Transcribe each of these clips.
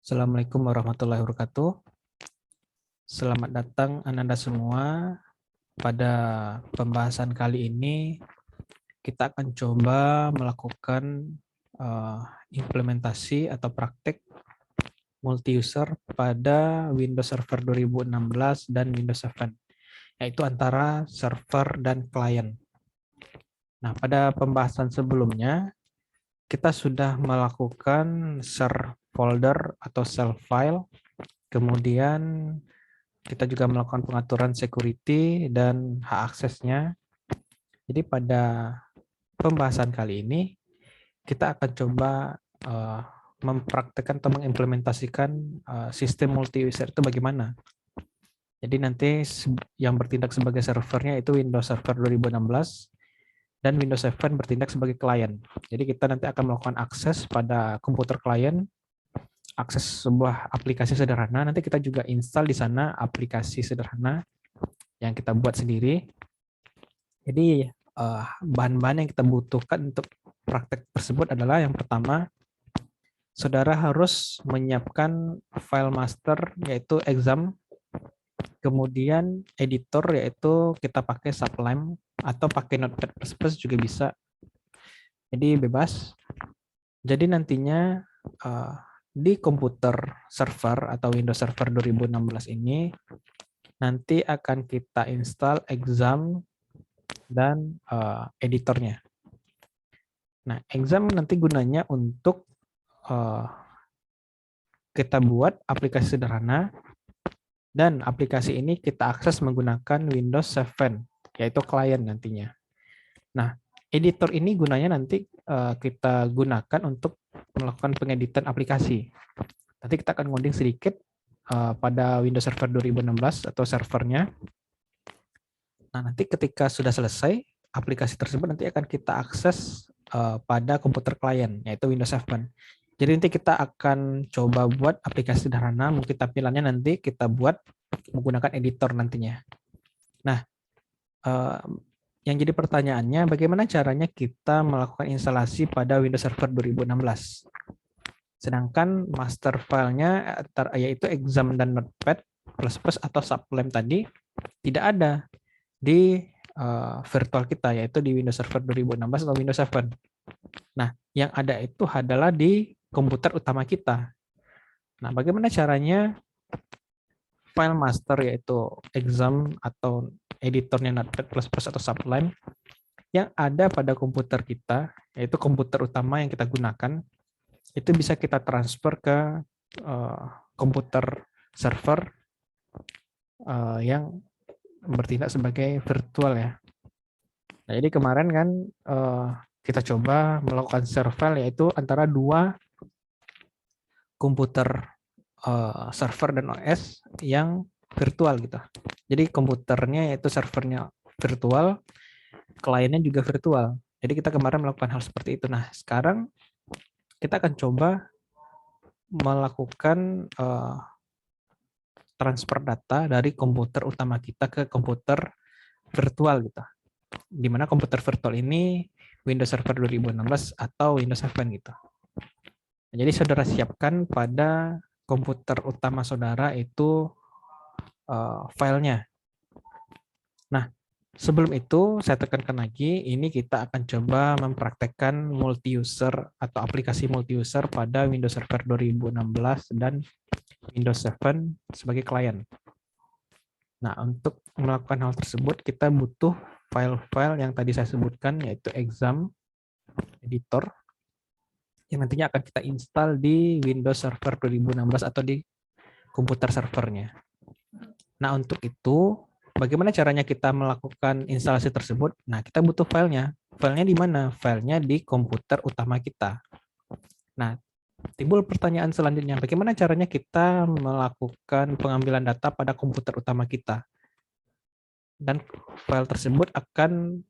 Assalamualaikum warahmatullahi wabarakatuh. Selamat datang Anda semua. Pada pembahasan kali ini, kita akan coba melakukan implementasi atau praktek multi-user pada Windows Server 2016 dan Windows 7, yaitu antara server dan klien. Nah, pada pembahasan sebelumnya, kita sudah melakukan share folder atau save file, kemudian kita juga melakukan pengaturan security dan hak aksesnya. Jadi pada pembahasan kali ini, kita akan coba mempraktekkan atau mengimplementasikan sistem multi-user itu bagaimana. Jadi nanti yang bertindak sebagai servernya itu Windows Server 2016 dan Windows 7 bertindak sebagai klien. Jadi kita nanti akan melakukan akses pada komputer klien, akses sebuah aplikasi sederhana. Nanti kita juga install di sana aplikasi sederhana yang kita buat sendiri. Jadi bahan-bahan yang kita butuhkan untuk praktek tersebut adalah yang pertama, saudara harus menyiapkan file master yaitu exam, kemudian editor yaitu kita pakai Sublime atau pakai Notepad++ juga bisa. Jadi bebas. Jadi nantinya di komputer server atau Windows Server 2016 ini nanti akan kita install exam dan editornya. Nah, exam nanti gunanya untuk kita buat aplikasi sederhana dan aplikasi ini kita akses menggunakan Windows 7, yaitu klien nantinya. Nah, editor ini gunanya nanti kita gunakan untuk melakukan pengeditan aplikasi. Nanti kita akan ngoding sedikit pada Windows Server 2016 atau servernya. Nah, nanti ketika sudah selesai, aplikasi tersebut nanti akan kita akses pada komputer klien, yaitu Windows 7. Jadi nanti kita akan coba buat aplikasi sederhana, mungkin tampilannya nanti kita buat menggunakan editor nantinya. Nah, yang jadi pertanyaannya, bagaimana caranya kita melakukan instalasi pada Windows Server 2016? Sedangkan master filenya yaitu exam dan Notepad++ atau Sublime tadi tidak ada di virtual kita, yaitu di Windows Server 2016 atau Windows 7. Nah, yang ada itu adalah di komputer utama kita. Nah, bagaimana caranya file master yaitu exam atau editornya Notepad++ atau Sublime yang ada pada komputer kita, yaitu komputer utama yang kita gunakan, itu bisa kita transfer ke komputer server yang bertindak sebagai virtual ya. Nah, jadi kemarin kan kita coba melakukan share file yaitu antara dua komputer server dan OS yang virtual gitu. Jadi komputernya yaitu servernya virtual, kliennya juga virtual. Jadi kita kemarin melakukan hal seperti itu. Nah, sekarang kita akan coba melakukan transfer data dari komputer utama kita ke komputer virtual gitu. Di mana komputer virtual ini Windows Server 2016 atau Windows 7 gitu. Jadi saudara siapkan pada komputer utama saudara itu filenya. Nah, sebelum itu saya tekankan lagi, ini kita akan coba mempraktekkan multi-user atau aplikasi multi-user pada Windows Server 2016 dan Windows 7 sebagai klien. Nah, untuk melakukan hal tersebut, kita butuh file-file yang tadi saya sebutkan, yaitu exam, editor, yang nantinya akan kita install di Windows Server 2016 atau di komputer servernya. Nah, untuk itu, bagaimana caranya kita melakukan instalasi tersebut? Nah, kita butuh filenya. Filenya di mana? Filenya di komputer utama kita. Nah, timbul pertanyaan selanjutnya, bagaimana caranya kita melakukan pengambilan data pada komputer utama kita? Dan file tersebut akan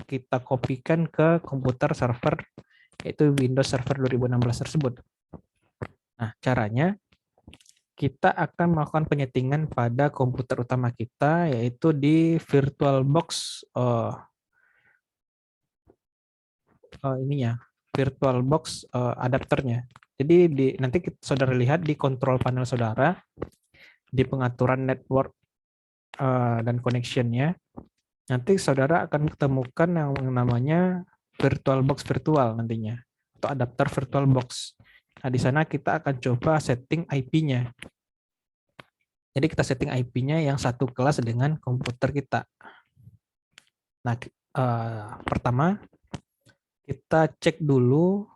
kita kopikan ke komputer server, yaitu Windows Server 2016 tersebut. Nah, caranya kita akan melakukan penyetingan pada komputer utama kita, yaitu di VirtualBox VirtualBox adapternya. Jadi nanti saudara lihat di kontrol panel saudara, di pengaturan network dan connection-nya, nanti saudara akan ketemukan yang namanya VirtualBox virtual nantinya, atau adapter VirtualBox. Nah, di sana kita akan coba setting IP-nya. Jadi kita setting IP-nya yang satu kelas dengan komputer kita. Nah, pertama kita cek dulu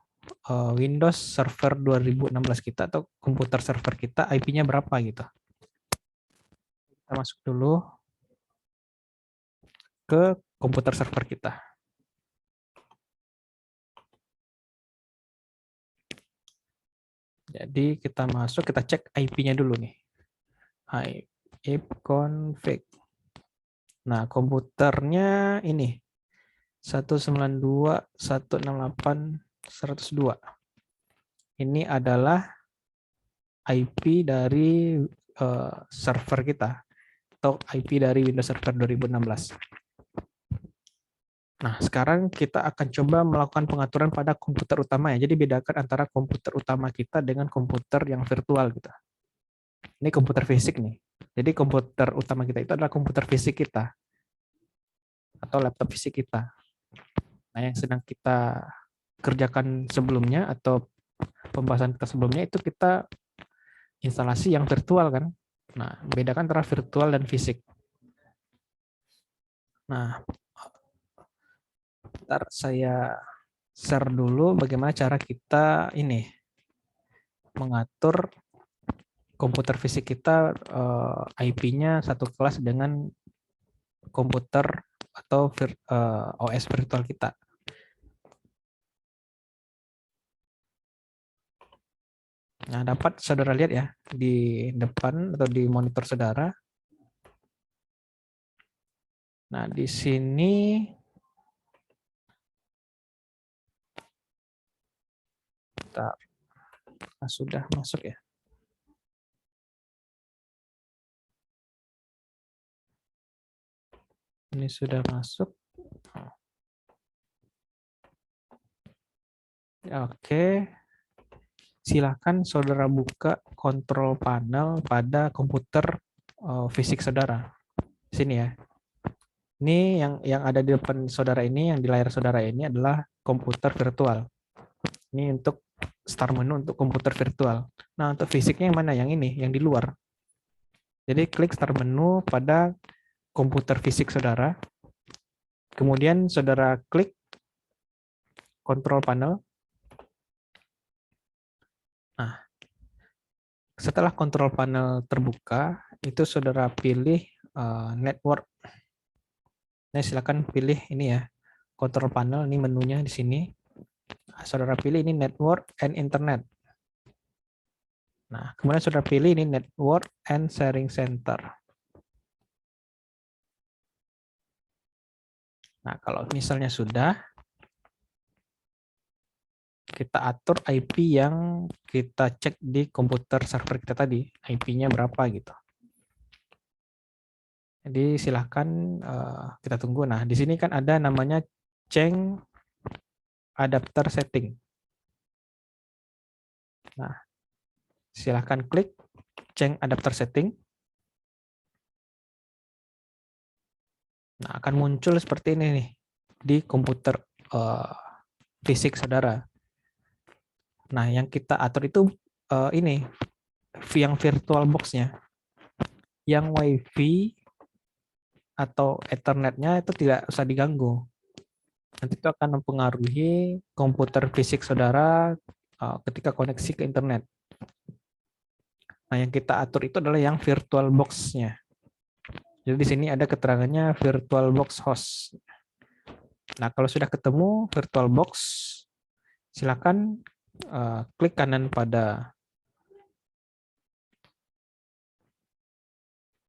Windows Server 2016 kita atau komputer server kita IP-nya berapa gitu. Kita masuk dulu ke komputer server kita. Jadi kita masuk, kita cek IP-nya dulu nih. ipconfig. Nah, komputernya ini 192.168.102. Ini adalah IP dari server kita atau IP dari Windows Server 2016. Nah, sekarang kita akan coba melakukan pengaturan pada komputer utama ya. Jadi bedakan antara komputer utama kita dengan komputer yang virtual gitu. Ini komputer fisik nih. Jadi komputer utama kita itu adalah komputer fisik kita atau laptop fisik kita. Nah, yang sedang kita kerjakan sebelumnya atau pembahasan kita sebelumnya itu kita instalasi yang virtual kan. Nah, bedakan antara virtual dan fisik. Nah, ntar saya share dulu bagaimana cara kita ini mengatur komputer fisik kita IP-nya satu kelas dengan komputer atau OS virtual kita. Nah, dapat saudara lihat ya di depan atau di monitor saudara. Nah, di sini kita sudah masuk ya. Ini sudah masuk. Oke. Silakan saudara buka kontrol panel pada komputer fisik saudara. Sini ya. Ini yang ada di depan saudara ini, yang di layar saudara ini adalah komputer virtual. Ini untuk start menu untuk komputer virtual. Nah, untuk fisiknya yang mana? Yang ini, yang di luar. Jadi klik start menu pada komputer fisik saudara. Kemudian saudara klik kontrol panel. Nah, setelah kontrol panel terbuka, itu saudara pilih network. Nah, silakan pilih ini ya, kontrol panel, ini menunya di sini. Saudara pilih ini network and internet. Nah, kemudian saudara pilih ini network and sharing center. Nah, kalau misalnya sudah, kita atur IP yang kita cek di komputer server kita tadi, IP-nya berapa gitu. Jadi silahkan kita tunggu. Nah, di sini kan ada namanya change adapter setting. Nah, silahkan klik change adapter setting. Nah, akan muncul seperti ini nih di komputer fisik saudara. Nah, yang kita atur itu ini yang virtual box-nya. Yang WiFi atau Ethernet-nya itu tidak usah diganggu. Nanti itu akan mempengaruhi komputer fisik saudara ketika koneksi ke internet. Nah, yang kita atur itu adalah yang virtual box-nya. Jadi di sini ada keterangannya virtual box host. Nah, kalau sudah ketemu virtual box, silakan klik kanan pada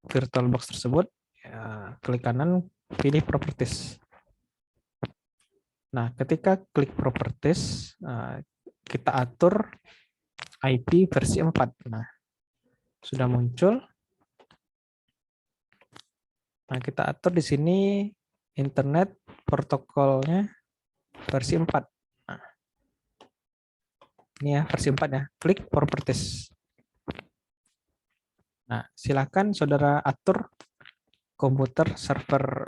virtual box tersebut, klik kanan, pilih properties. Nah, ketika klik properties, kita atur IP versi 4. Nah, sudah muncul. Nah, kita atur di sini internet protokolnya versi 4. Nah, Ini ya versi 4 ya. Klik properties. Nah, silakan saudara atur komputer server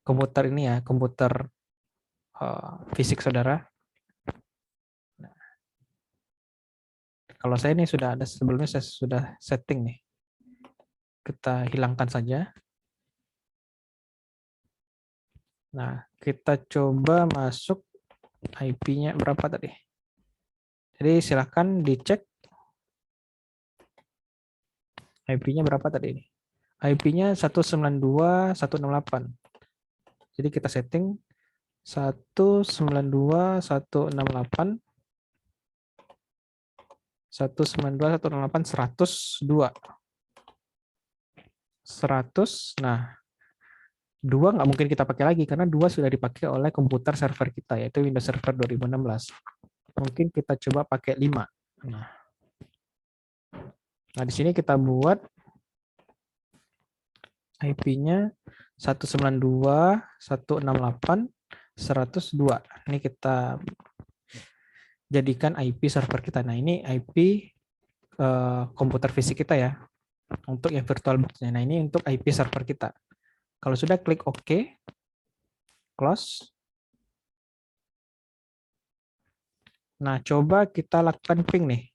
komputer ini ya, komputer fisik saudara. Nah, kalau saya ini sudah ada sebelumnya, saya sudah setting nih. Kita hilangkan saja. Nah, kita coba masuk IP-nya berapa tadi. Jadi silakan dicek IP-nya berapa tadi ini. IP-nya 192.168. Jadi kita setting 192.168 192.168 100. Nah, 2 nggak mungkin kita pakai lagi karena 2 sudah dipakai oleh komputer server kita, yaitu Windows Server 2016. Mungkin kita coba pakai 5. Nah, di sini kita buat IP-nya 192.168.102. Ini kita jadikan IP server kita. Nah, ini IP komputer fisik kita ya, untuk yang virtual box-nya. Nah, ini untuk IP server kita. Kalau sudah, klik OK, close. Nah, coba kita lakukan ping nih.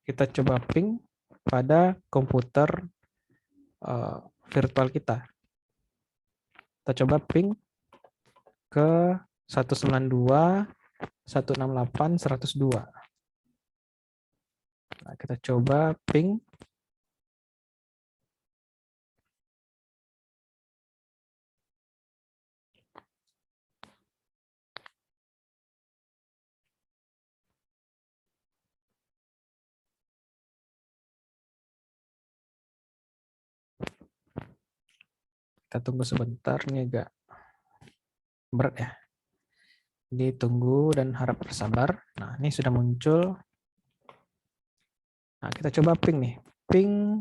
Kita coba ping pada komputer virtual kita. Kita coba ping ke 192.168.102. Nah, kita coba ping. Kita tunggu sebentar, ini agak berat ya. Jadi tunggu dan harap bersabar. Nah, ini sudah muncul. Nah, kita coba ping nih. Ping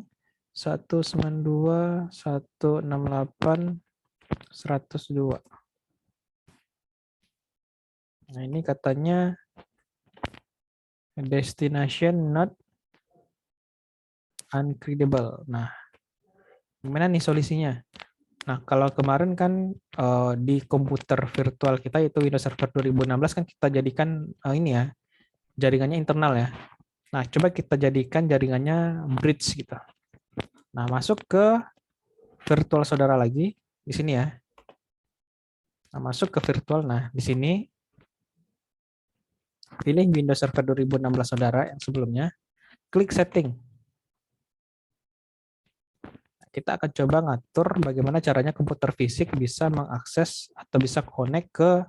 192.168.102. Nah, ini katanya destination not uncreatable. Nah, gimana nih solusinya? Nah, kalau kemarin kan di komputer virtual kita itu Windows Server 2016 kan kita jadikan ini ya, jaringannya internal ya. Nah, coba kita jadikan jaringannya bridge gitu. Nah, masuk ke virtual saudara lagi di sini ya. Nah, masuk ke virtual. Nah, di sini pilih Windows Server 2016 saudara yang sebelumnya. Klik setting. Kita akan coba ngatur bagaimana caranya komputer fisik bisa mengakses atau bisa connect ke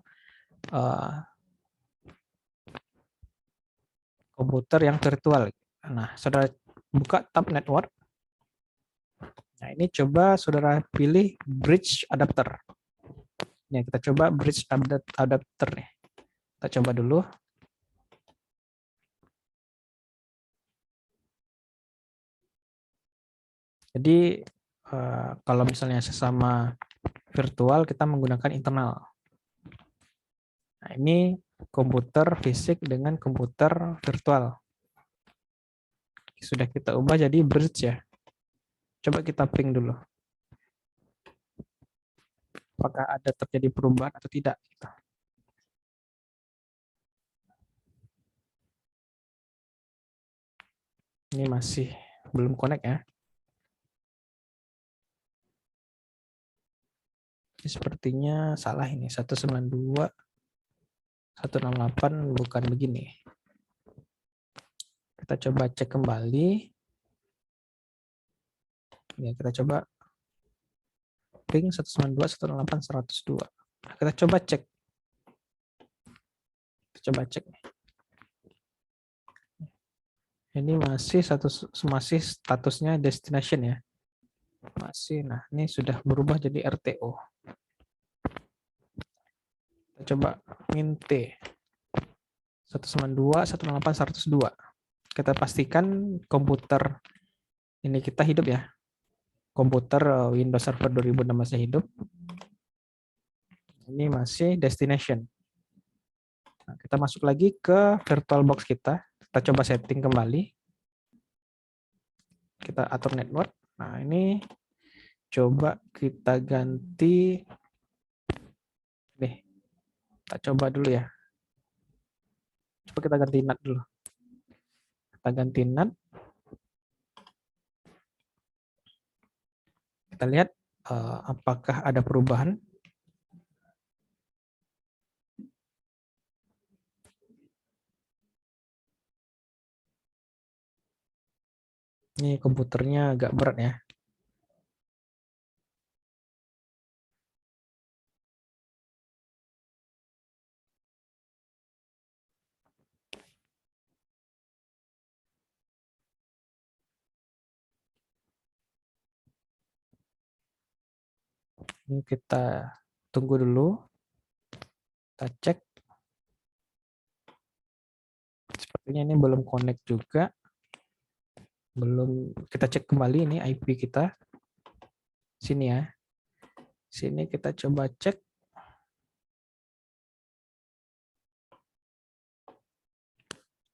komputer yang virtual. Nah, saudara buka tab network. Nah, ini coba saudara pilih bridge adapter. Nah, kita coba bridge adapter nih. Kita coba dulu. Jadi kalau misalnya sesama virtual kita menggunakan internal. Nah, ini komputer fisik dengan komputer virtual. Sudah kita ubah jadi bridge ya. Coba kita ping dulu. Apakah ada terjadi perubahan atau tidak? Ini masih belum connect ya. Ini sepertinya salah ini. 192.168 bukan begini. Kita coba cek kembali. Ya, kita coba ping 192.168.102. Kita coba cek. Kita coba cek. Ini masih statusnya destination ya. Masih. Nah, ini sudah berubah jadi RTO. Kita coba int 192.168.102. Kita pastikan komputer ini kita hidup ya. Komputer Windows Server 2016 hidup. Ini masih destination. Nah, kita masuk lagi ke VirtualBox kita. Kita coba setting kembali. Kita atur network. Nah, ini coba kita ganti. Nih, kita coba dulu ya. Coba kita ganti NAT dulu. Kita ganti NAT. Kita lihat apakah ada perubahan. Ini komputernya agak berat ya. Ini kita tunggu dulu. Kita cek. Sepertinya ini belum connect juga. Belum, kita cek kembali ini IP kita. Sini ya. Sini kita coba cek.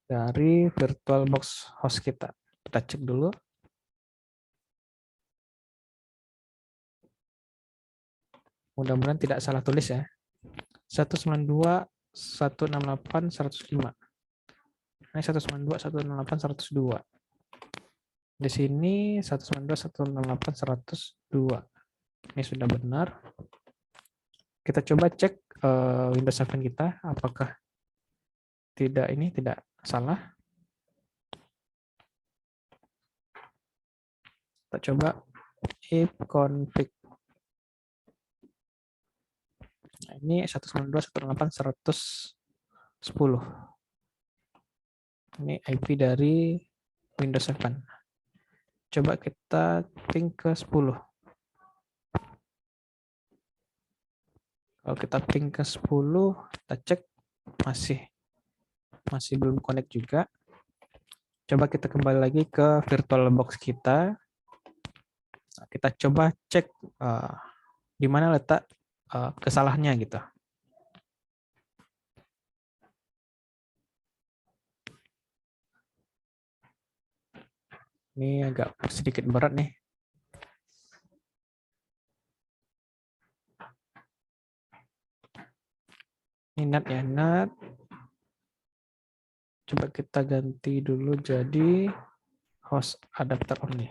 Dari VirtualBox host kita. Kita cek dulu. Mudah-mudahan tidak salah tulis ya. 192.168.105. Ini 192.168.102. Di sini 192.168.102. Ini sudah benar. Kita coba cek Windows 7 kita apakah tidak salah. Kita coba ifconfig. Nah, ini 192.168.110. Ini IP dari Windows 7. Coba kita ping ke 10. Kalau kita ping ke 10, kita cek masih belum connect juga. Coba kita kembali lagi ke VirtualBox kita. Nah, kita coba cek di mana letak kesalahannya gitu. Ini agak sedikit berat nih. Ini NAT ya, NAT. Coba kita ganti dulu jadi host adapter only.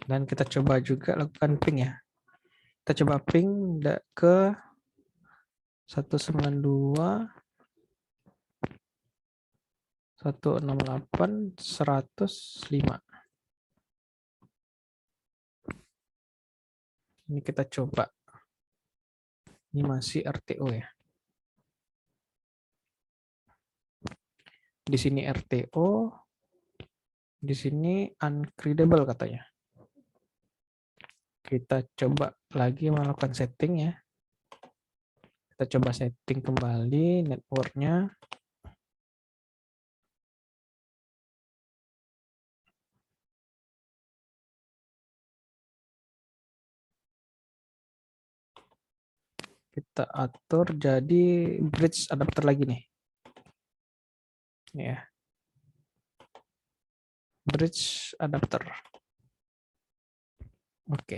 Dan kita coba juga lakukan ping ya. Kita coba ping ke 192.168.105. Ini kita coba. Ini masih RTO ya. Di sini RTO, di sini uncreatable katanya. Kita coba lagi melakukan setting ya. Kita coba setting kembali networknya. Kita atur jadi bridge adapter lagi nih. Ini ya. Bridge adapter. Oke.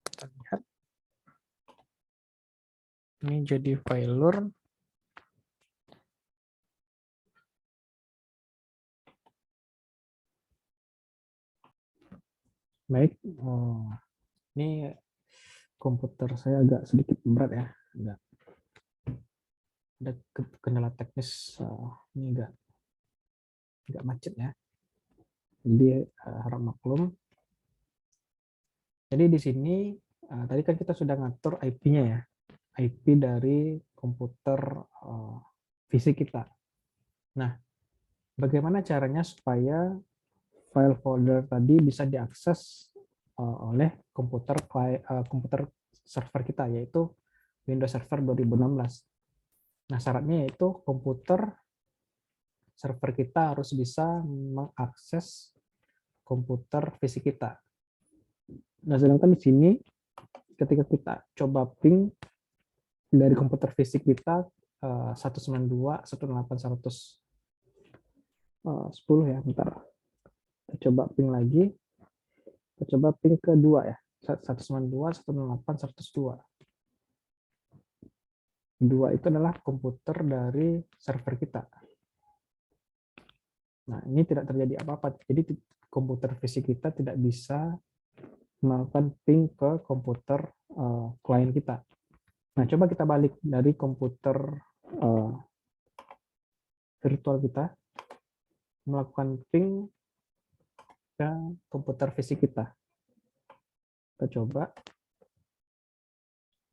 Kita lihat. Ini jadi failure. Baik. Oh, ini komputer saya agak sedikit berat ya. Ada kendala teknis. Ini agak macet ya. Jadi harap maklum. Jadi di sini tadi kan kita sudah ngatur IP-nya ya. IP dari komputer fisik kita. Nah, bagaimana caranya supaya file folder tadi bisa diakses oleh komputer server kita, yaitu Windows Server 2016. Nah, syaratnya yaitu komputer server kita harus bisa mengakses komputer fisik kita. Nah, sedangkan di sini ketika kita coba ping dari komputer fisik kita 192.168.110 ya, bentar. Kita coba ping lagi. Kita coba ping kedua ya, 192.168.102. Dua itu adalah komputer dari server kita. Nah, ini tidak terjadi apa-apa. Jadi komputer fisik kita tidak bisa melakukan ping ke komputer klien kita. Nah, coba kita balik dari komputer virtual kita, melakukan ping ke komputer fisik kita. Kita coba.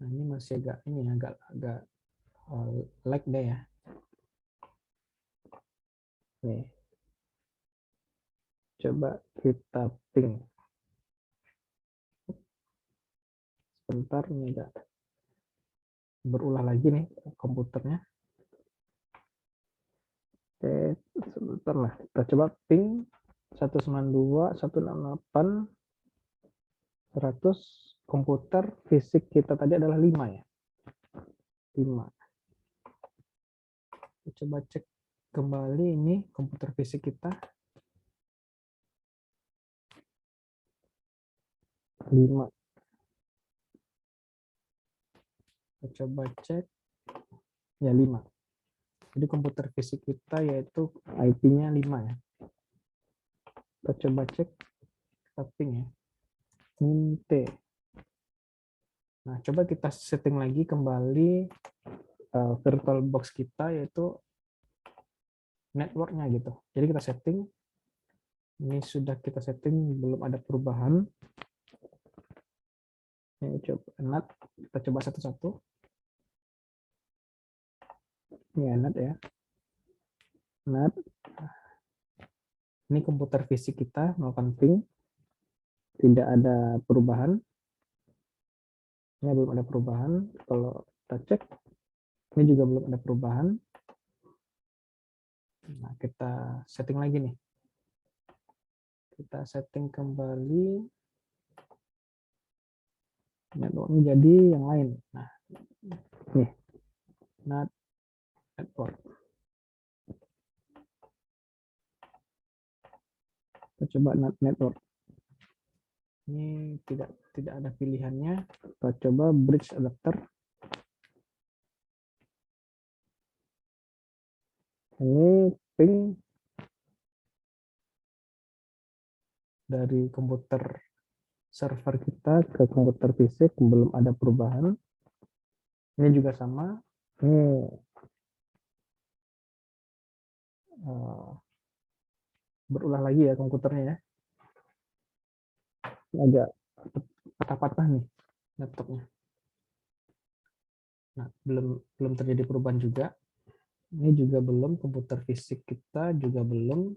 Nah, ini masih agak lag deh ya. Nih. Coba kita ping. Sebentar, ini agak berulah lagi nih komputernya. Oke, sebentar lah. Kita coba ping 192.168.100. Komputer fisik kita tadi adalah 5 ya. 5. Kita coba cek kembali ini komputer fisik kita. 5. Kita coba cek. Ya, 5. Jadi komputer fisik kita yaitu IP-nya 5 ya. Kita coba cek. Kita ping ya. T. Nah, coba kita setting lagi kembali virtual box kita, yaitu networknya gitu. Jadi kita setting. Ini sudah kita setting, belum ada perubahan. Ini coba NAT. Kita coba satu-satu. Ini NAT ya. NAT. Ini komputer fisik kita melakukan ping. Tidak ada perubahan. Ini belum ada perubahan. Kalau kita cek, ini juga belum ada perubahan. Nah, kita setting lagi nih. Kita setting kembali networknya jadi yang lain. Nah, nih, NAT network. Kita coba NAT network. Ini tidak ada pilihannya. Kita coba bridge adapter. Ini ping dari komputer server kita ke komputer fisik, belum ada perubahan. Ini juga sama. Ini berulah lagi ya komputernya ya. Ini agak patah-patah nih laptopnya. Nah, belum terjadi perubahan juga. Ini juga belum, komputer fisik kita juga belum.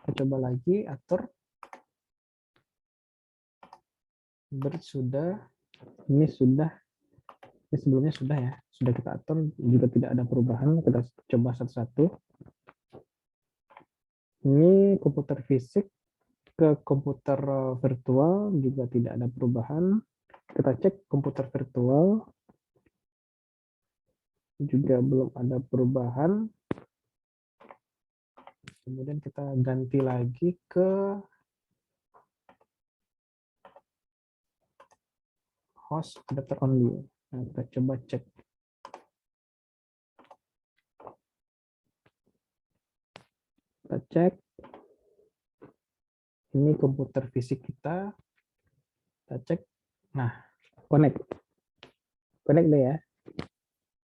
Kita coba lagi atur. Sudah. Ini sudah. Ini sebelumnya sudah ya. Sudah kita atur, juga tidak ada perubahan. Kita coba satu-satu. Ini komputer fisik ke komputer virtual juga tidak ada perubahan. Kita cek komputer virtual juga belum ada perubahan. Kemudian kita ganti lagi ke host adapter only. Nah, kita coba cek. Kita cek. Ini komputer fisik kita. Kita cek. Nah, connect. Connect deh ya.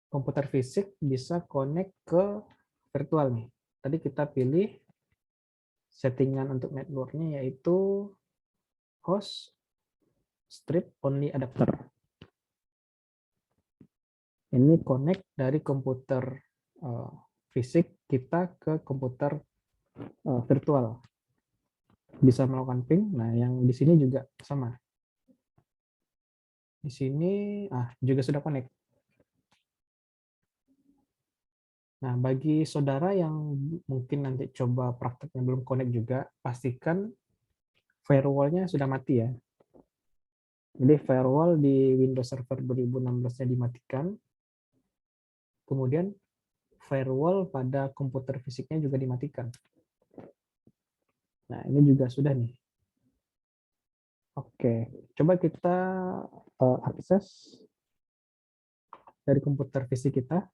Komputer fisik bisa connect ke virtual nih. Tadi kita pilih settingan untuk networknya yaitu host strip only adapter. Ini connect dari komputer fisik kita ke komputer virtual. bisa melakukan ping. Nah, yang di sini juga sama. Di sini juga sudah connect. Nah, bagi saudara yang mungkin nanti coba prakteknya belum connect juga, pastikan firewall-nya sudah mati ya. Jadi firewall di Windows Server 2016-nya dimatikan, kemudian firewall pada komputer fisiknya juga dimatikan. Nah, ini juga sudah nih. Oke, coba kita akses dari komputer fisik kita.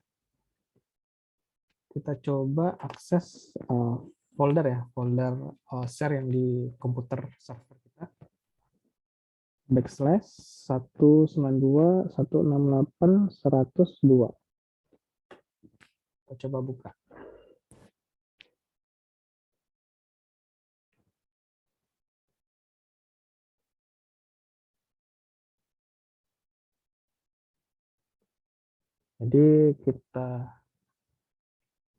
Kita coba akses folder ya, folder share yang di komputer server kita. /192.168.102. Kita coba buka. Jadi kita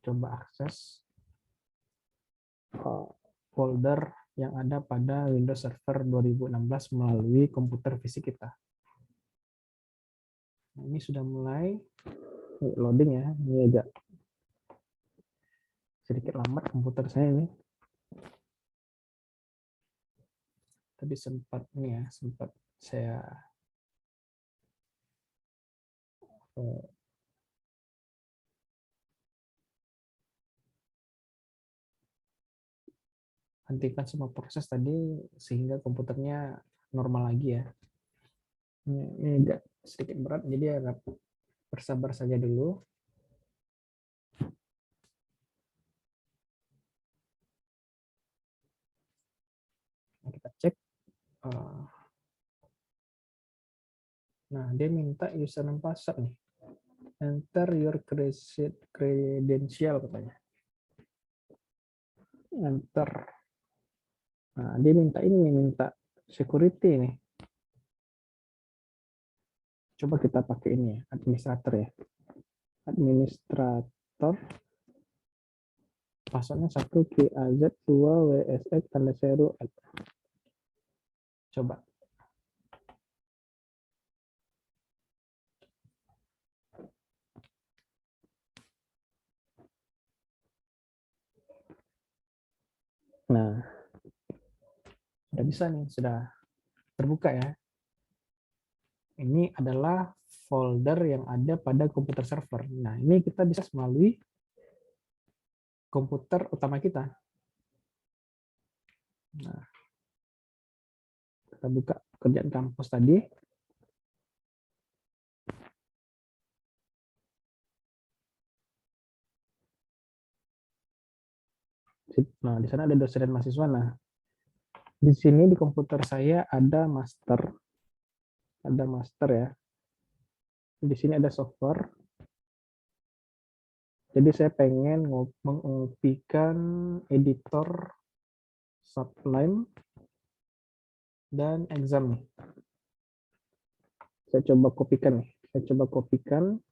coba akses folder yang ada pada Windows Server 2016 melalui komputer fisik kita. Nah, ini sudah mulai loading ya. Ini agak sedikit lambat komputer saya ini. Tadi sempat saya hentikan semua proses tadi sehingga komputernya normal lagi ya. Ini agak sedikit berat, jadi agak bersabar saja dulu. Nah, kita cek. Nah, dia minta username password nih. Enter your credential katanya. Enter. Nah, dia minta security nih. Coba kita pakai ini ya, administrator ya. Administrator. Passwordnya 1 KAZ 2 WSX tanda seru. Coba. Nah, sudah bisa nih, sudah terbuka ya. Ini adalah folder yang ada pada komputer server. Nah, ini kita bisa melalui komputer utama kita. Nah, kita buka kerjaan kampus tadi. Nah, di sana ada dosen dan mahasiswa. Nah, di sini di komputer saya ada master. Ada master ya. Di sini ada software. Jadi saya pengen mengopikan editor Sublime dan exam nih. Saya coba kopikan nih. Saya coba kopikan.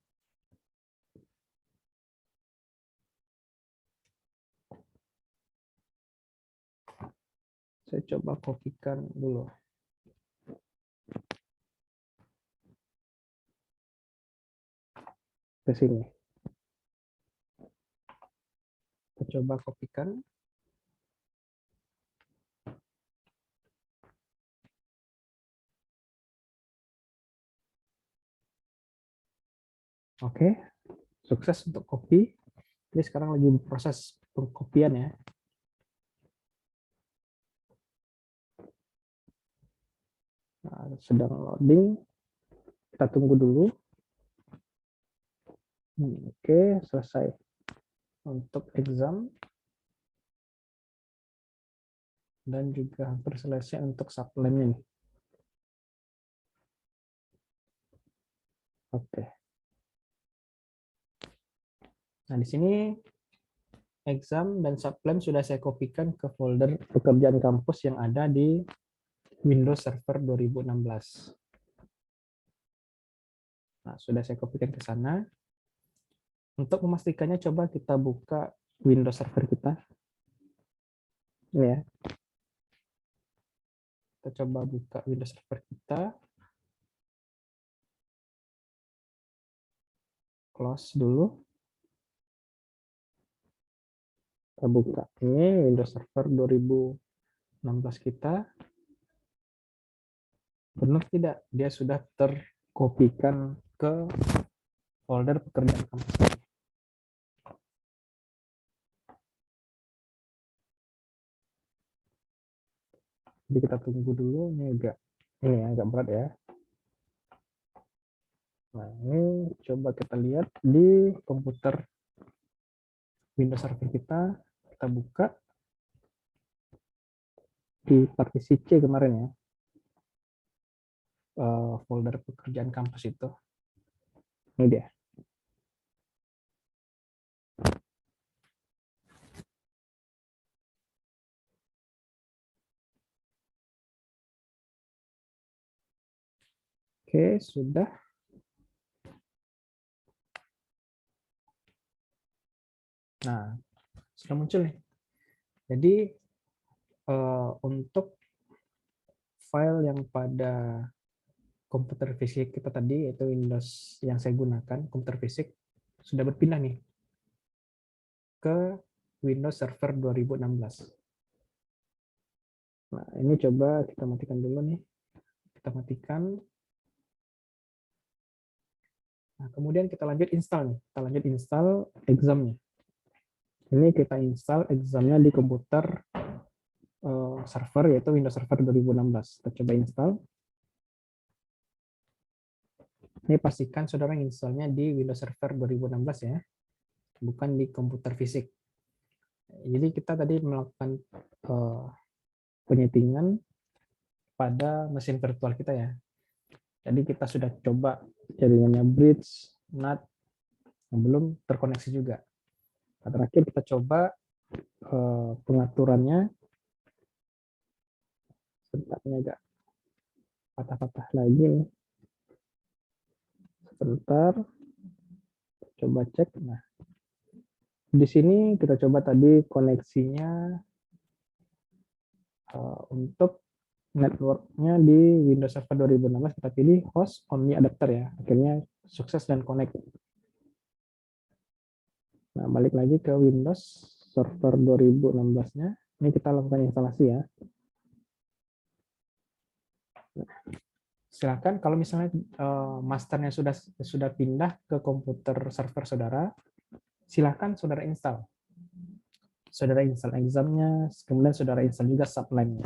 Saya coba kopikan dulu. Ke sini. Kita coba kopikan. Oke, sukses untuk copy. Ini sekarang lagi proses pengkopian ya. Nah, sedang loading. Kita tunggu dulu. Oke, selesai. Untuk exam. Dan juga hampir selesai untuk suplemen. Oke. Nah, di sini exam dan suplemen sudah saya kopikan ke folder pekerjaan kampus yang ada di Windows Server 2016. Nah, sudah saya kopikan ke sana. Untuk memastikannya, coba kita buka Windows Server kita. Ini ya. Kita coba buka Windows Server kita. Close dulu. Kita buka. Ini Windows Server 2016 kita. Benar tidak? Dia sudah terkopikan ke folder pekerjaan kampus. Jadi kita tunggu dulu. Ini agak berat ya. Nah, ini coba kita lihat di komputer Windows Server kita. Kita buka di partisi C kemarin ya. Folder pekerjaan kampus itu. Ini dia. Oke, sudah. Nah, sudah muncul nih. Jadi untuk file yang pada komputer fisik kita tadi, yaitu Windows yang saya gunakan, komputer fisik, sudah berpindah nih ke Windows Server 2016. Nah, ini coba kita matikan dulu nih. Kita matikan. Nah, kemudian kita lanjut install nih. Kita lanjut install examnya. Ini kita install examnya di komputer server, yaitu Windows Server 2016. Kita coba install. Ini pastikan saudara installnya di Windows Server 2016 ya, bukan di komputer fisik. Jadi kita tadi melakukan penyetingan pada mesin virtual kita ya. Jadi kita sudah coba jaringannya bridge, NAT, yang belum terkoneksi juga. Nah, terakhir kita coba pengaturannya. Sebentar, ini agak patah-patah lagi nih. Sebentar, coba cek. Nah, di sini kita coba tadi koneksinya untuk networknya di Windows Server 2016, kita pilih host only adapter ya. Akhirnya sukses dan connect. Nah, balik lagi ke Windows Server 2016-nya. Ini kita lakukan instalasi ya. Silakan kalau misalnya masternya sudah pindah ke komputer server saudara, silakan saudara install. Saudara install examnya, kemudian saudara install juga sublime-nya.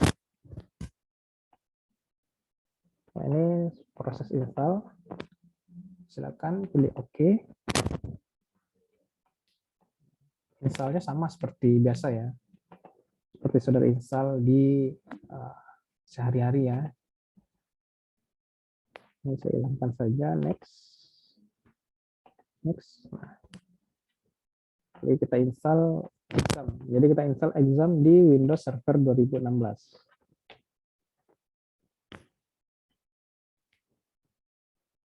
Nah, ini proses install. Silakan pilih OK. Installnya sama seperti biasa ya, seperti saudara install di sehari-hari ya. Ini saya hilangkan saja, next. Nah, jadi kita install exam. Jadi kita install exam di Windows Server 2016.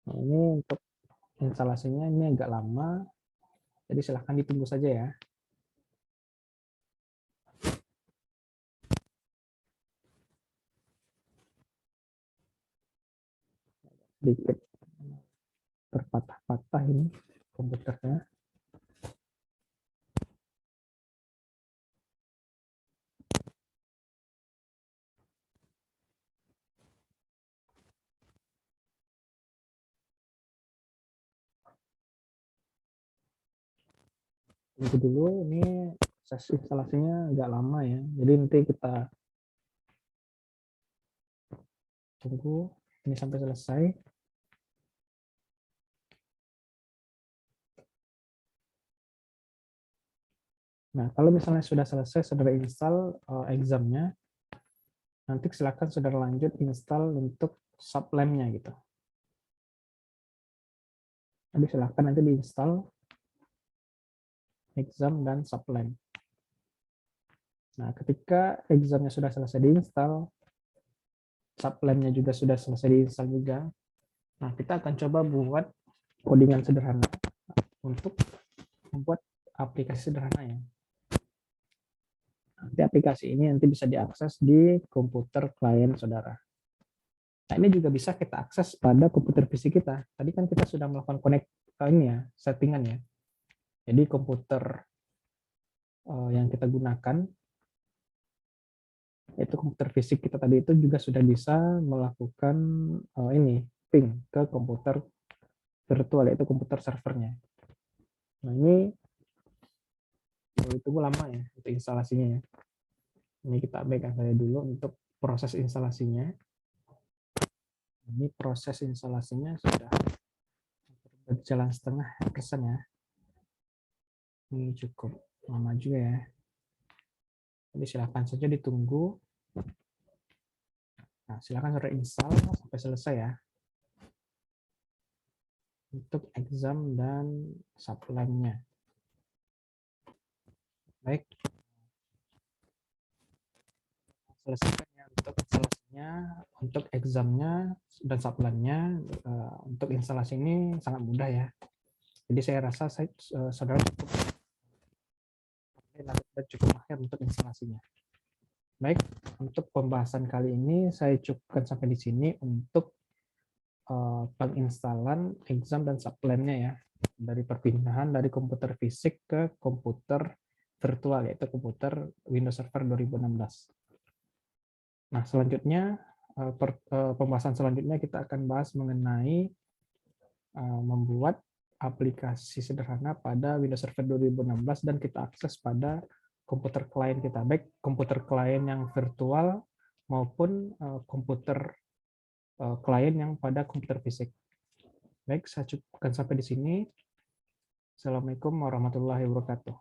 Nah, ini untuk instalasinya ini agak lama, jadi silahkan ditunggu saja ya. Sedikit terpatah-patah ini komputernya. Tunggu dulu, ini proses instalasinya agak lama ya. Jadi nanti kita tunggu ini sampai selesai. Nah, kalau misalnya sudah selesai, saudara install examnya, nanti silakan saudara lanjut install untuk sublime-nya gitu. Jadi silakan nanti diinstal exam dan sublime. Nah, ketika examnya sudah selesai diinstal, sublime-nya juga sudah selesai diinstal juga. Nah, kita akan coba buat codingan sederhana untuk membuat aplikasi sederhana ya. Nanti aplikasi ini nanti bisa diakses di komputer klien saudara. Nah, ini juga bisa kita akses pada komputer fisik kita. Tadi kan kita sudah melakukan connect ini ya, settingan ya. Jadi komputer yang kita gunakan, itu komputer fisik kita tadi itu juga sudah bisa melakukan ini ping ke komputer virtual, yaitu komputer servernya. Nah, ini tunggu lama ya untuk instalasinya ya. Ini kita abaikan saja dulu untuk proses instalasinya. Ini proses instalasinya sudah berjalan 0,5% ya. Ini cukup lama juga ya. Jadi silakan saja ditunggu. Nah, silakan sudah install sampai selesai ya. Untuk exam dan subline-nya. Baik. Selesaikan ya untuk instalasinya, untuk examnya dan subline-nya. Untuk instalasi ini sangat mudah ya. Jadi saya rasa saudara cukup mahir untuk instalasinya. Baik, untuk pembahasan kali ini saya cukupkan sampai di sini untuk penginstalan exam dan subline-nya ya, dari perpindahan dari komputer fisik ke komputer virtual, yaitu komputer Windows Server 2016. Nah, selanjutnya pembahasan selanjutnya kita akan bahas mengenai membuat aplikasi sederhana pada Windows Server 2016 dan kita akses pada komputer klien kita, baik komputer klien yang virtual maupun komputer klien yang pada komputer fisik. Baik, saya cukupkan sampai di sini. Assalamualaikum warahmatullahi wabarakatuh.